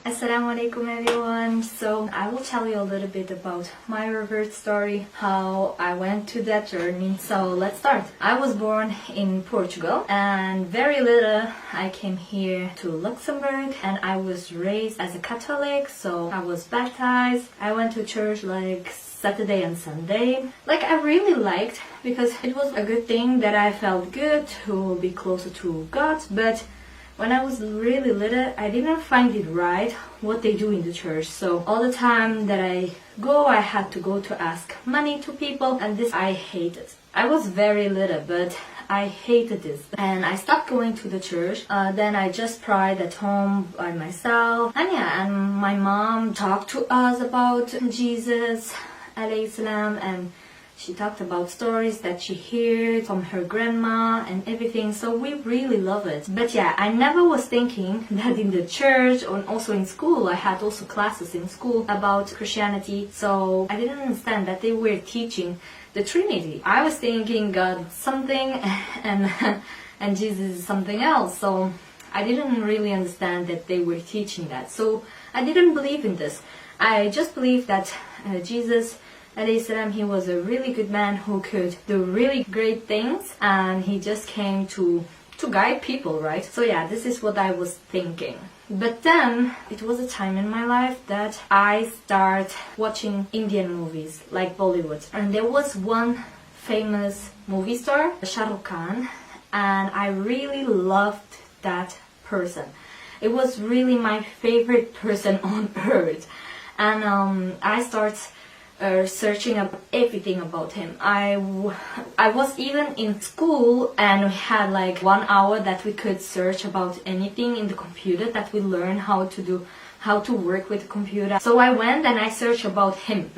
Assalamu alaikum everyone. So I will tell you a little bit about my revert story, how I went to that journey. So let's start. I was born in Portugal and very little I came here to Luxembourg and I was raised as a Catholic, so I was baptized. I went to church like Saturday and Sunday. Like I really liked, because it was a good thing that I felt good to be closer to God, but when I was really little, I didn't find it right what they do in the church. So all the time that I go, I had to go to ask money to people, and this I hated. I was very little, but I hated this. And I stopped going to the church. Then I just prayed at home by myself. And yeah, and my mom talked to us about Jesus, alayhi salam, and she talked about stories that she heard from her grandma and everything, so we really love it. But yeah, I never was thinking that in the church or also in school, I had also classes in school about Christianity, so I didn't understand that they were teaching the Trinity. I was thinking God is something and and Jesus is something else, so I didn't really understand that they were teaching that. So I didn't believe in this. I just believed that Jesus, he was a really good man who could do really great things, and he just came to guide people, right? So yeah, this is what I was thinking. But then it was a time in my life that I start watching Indian movies like Bollywood, and there was one famous movie star, Shah Rukh Khan, and I really loved that person. It was really my favorite person on earth, and I start searching up everything about him. I was even in school and we had like 1 hour that we could search about anything in the computer, that we learn how to work with the computer. So I went and I searched about him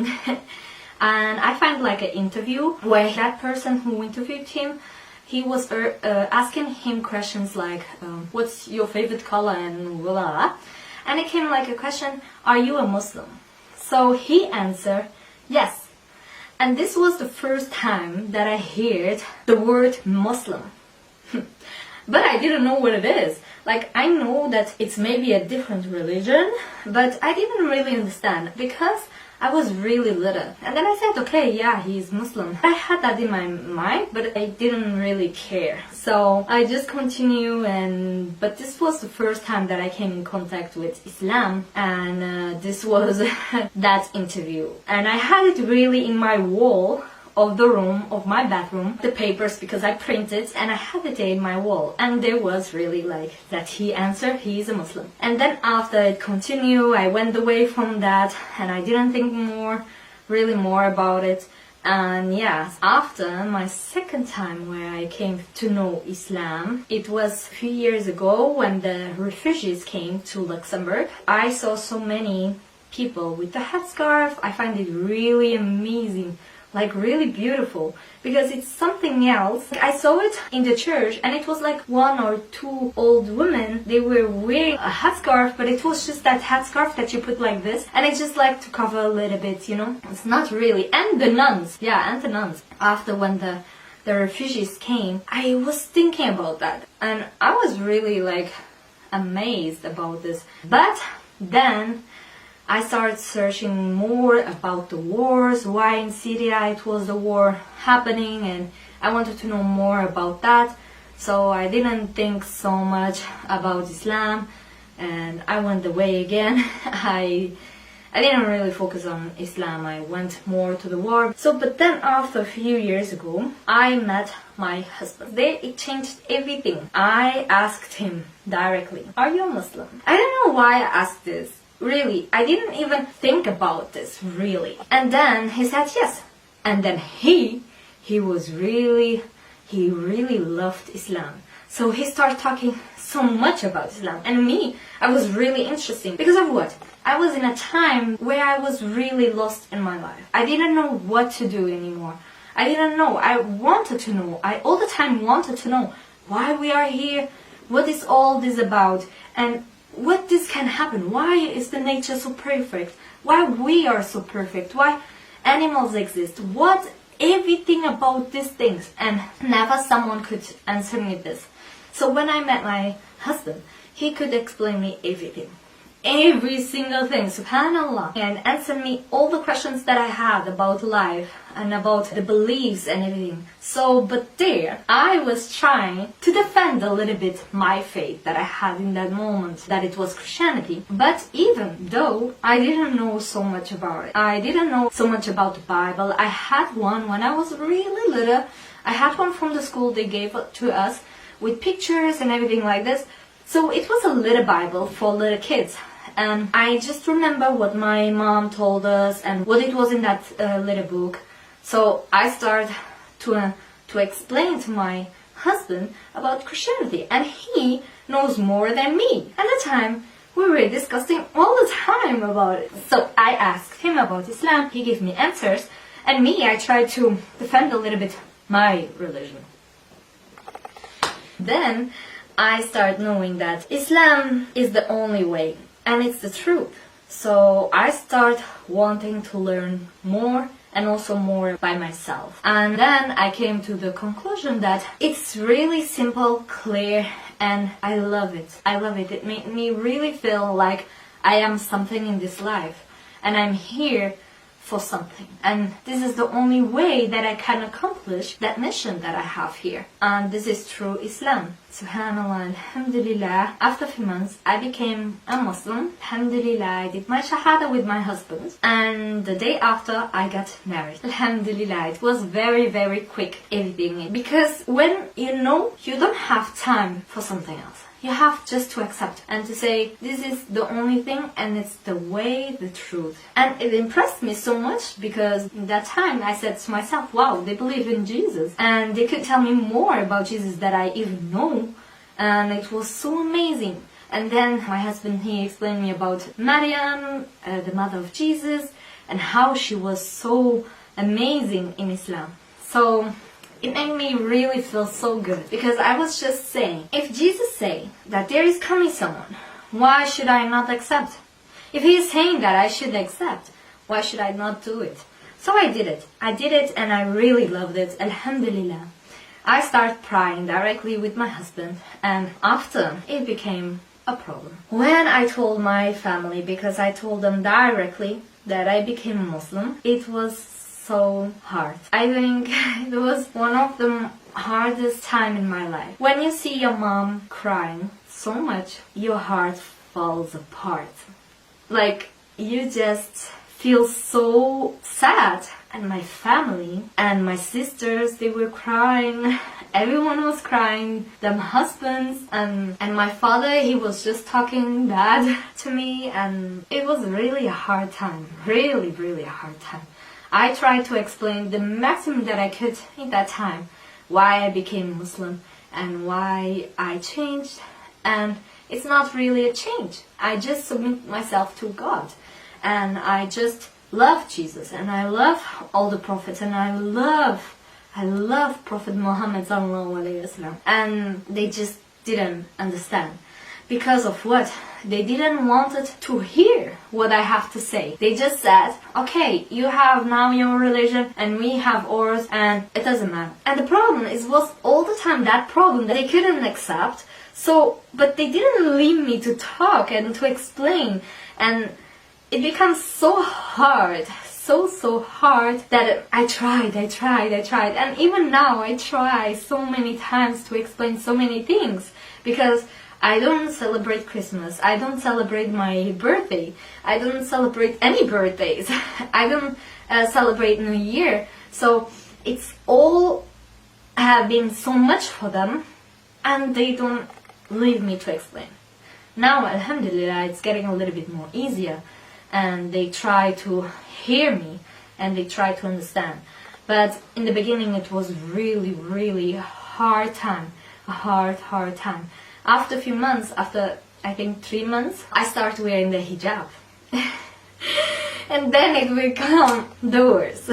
and I found like an interview where that person who interviewed him, he was asking him questions like what's your favorite color and blah, blah, blah. And it came like a question, are you a Muslim? So he answered yes. And this was the first time that I heard the word Muslim. But I didn't know what it is. Like, I know that it's maybe a different religion, but I didn't really understand because I was really little. And then I said, okay, yeah, he's Muslim. I had that in my mind, but I didn't really care. So I just continue, but this was the first time that I came in contact with Islam, and this was that interview. And I had it really in my wall of the room, of my bathroom, the papers, because I printed and I had it in my wall, and there was really like that he answered he is a Muslim. And then after it continued, I went away from that and I didn't think really more about it. And yes, after my second time where I came to know Islam, it was a few years ago when the refugees came to Luxembourg. I saw so many people with the headscarf. I find it really amazing, like really beautiful, because it's something else. I saw it in the church and it was like 1 or 2 old women. They were wearing a headscarf, but it was just that headscarf that you put like this, and it's just like to cover a little bit, you know. It's not really. And the nuns, yeah, and the nuns. After when the refugees came, I was thinking about that, and I was really like amazed about this. But then I started searching more about the wars, why in Syria it was the war happening, and I wanted to know more about that. So I didn't think so much about Islam, and I went away again. I didn't really focus on Islam, I went more to the war. So, but then after a few years ago, I met my husband. It changed everything. I asked him directly, are you a Muslim? I don't know why I asked this. Really, I didn't even think about this, really. And then he said yes. And then he really loved Islam. So he started talking so much about Islam. And me, I was really interesting. Because of what? I was in a time where I was really lost in my life. I didn't know what to do anymore. I didn't know. I wanted to know. I all the time wanted to know why we are here, what is all this about, and what this can happen. Why is the nature so perfect? Why we are so perfect? Why animals exist? What everything about these things? And never someone could answer me this. So when I met my husband, he could explain me everything. every single thing, subhanallah, and answered me all the questions that I had about life and about the beliefs and everything. So, but there, I was trying to defend a little bit my faith that I had in that moment, that it was Christianity. But even though I didn't know so much about it, I didn't know so much about the Bible. I had one when I was really little. I had one from the school they gave it to us with pictures and everything like this. So it was a little Bible for little kids. And I just remember what my mom told us and what it was in that little book. So I started to explain to my husband about Christianity, and he knows more than me. At the time, we were discussing all the time about it. So I asked him about Islam, he gave me answers, and me, I tried to defend a little bit my religion. Then I started knowing that Islam is the only way, and it's the truth. So I start wanting to learn more and also more by myself. And then I came to the conclusion that it's really simple, clear, and I love it. I love it. It made me really feel like I am something in this life and I'm here for something. And this is the only way that I can accomplish that mission that I have here. And this is through Islam. Subhanallah, alhamdulillah. After a few months, I became a Muslim. Alhamdulillah, I did my shahada with my husband. And the day after, I got married. Alhamdulillah, it was very, very quick, everything. Because when you know, you don't have time for something else. You have just to accept and to say, this is the only thing and it's the way, the truth. And it impressed me so much because in that time I said to myself, wow, they believe in Jesus. And they could tell me more about Jesus that I even know. And it was so amazing. And then my husband, he explained me about Maryam, the mother of Jesus, and how she was so amazing in Islam. So it made me really feel so good because I was just saying, if Jesus say that there is coming someone, why should I not accept? If he is saying that I should accept, why should I not do it? So I did it. I did it and I really loved it. Alhamdulillah. I started praying directly with my husband, and after it became a problem. When I told my family, because I told them directly that I became Muslim, it was so hard. I think it was one of the hardest time in my life. When you see your mom crying so much, your heart falls apart. Like, you just feel so sad. And my family and my sisters, they were crying. Everyone was crying. Them husbands and my father, he was just talking bad to me, and it was really a hard time. Really, really a hard time. I tried to explain the maximum that I could in that time why I became Muslim and why I changed. And it's not really a change. I just submit myself to God. And I just love Jesus. And I love all the prophets. And I love Prophet Muhammad sallallahu alaihi wasallam. And they just didn't understand. Because of what? They didn't want it to hear what I have to say. They just said, okay, you have now your religion and we have ours and it doesn't matter. And the problem was all the time that problem that they couldn't accept. So, but they didn't leave me to talk and to explain. And it becomes so hard, so hard that I tried. And even now I try so many times to explain so many things because I don't celebrate Christmas. I don't celebrate my birthday. I don't celebrate any birthdays. I don't celebrate New Year. So it's all have been so much for them, and they don't leave me to explain. Now, alhamdulillah, it's getting a little bit more easier, and they try to hear me and they try to understand. But in the beginning, it was really hard time, a hard time. After a few months, after I think 3 months, I started wearing the hijab. And then it became the worst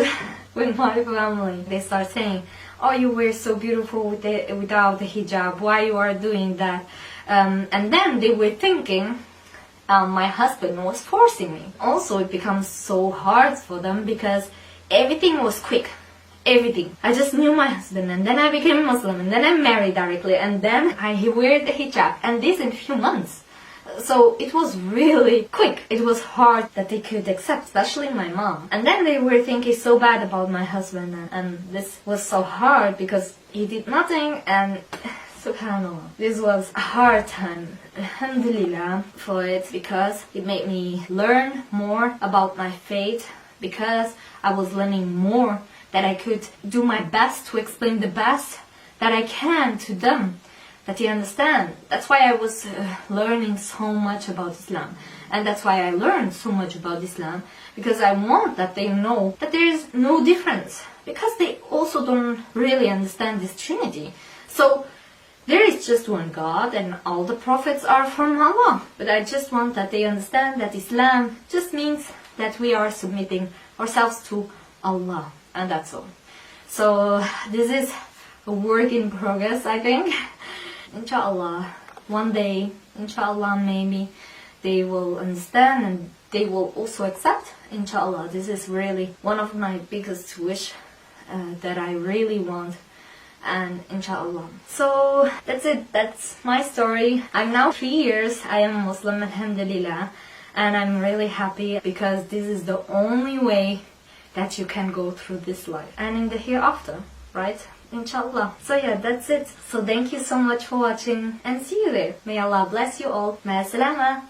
with my family. They start saying, oh, you wear so beautiful without the hijab, why you are doing that? And then they were thinking my husband was forcing me. Also, it becomes so hard for them because everything was quick. Everything. I just knew my husband, and then I became Muslim, and then I married directly, and then he wear the hijab, and this in a few months. So it was really quick. It was hard that they could accept, especially my mom. And then they were thinking so bad about my husband, and this was so hard because he did nothing, and subhanallah, this was a hard time. Alhamdulillah for it, because it made me learn more about my faith, because I was learning more that I could do my best to explain the best that I can to them, that they understand. That's why I was learning so much about Islam. And that's why I learned so much about Islam, because I want that they know that there is no difference, because they also don't really understand this Trinity. So there is just one God and all the prophets are from Allah. But I just want that they understand that Islam just means that we are submitting ourselves to Allah, and that's all. So this is a work in progress, I think. Inshallah, one day, inshallah, maybe they will understand and they will also accept. Inshallah, this is really one of my biggest wish that I really want. And inshallah. So that's it. That's my story. I'm now 3 years. I am Muslim, alhamdulillah. And I'm really happy because this is the only way that you can go through this life and in the hereafter, right? Inshallah. So yeah, that's it. So thank you so much for watching and see you there. May Allah bless you all. Ma salama.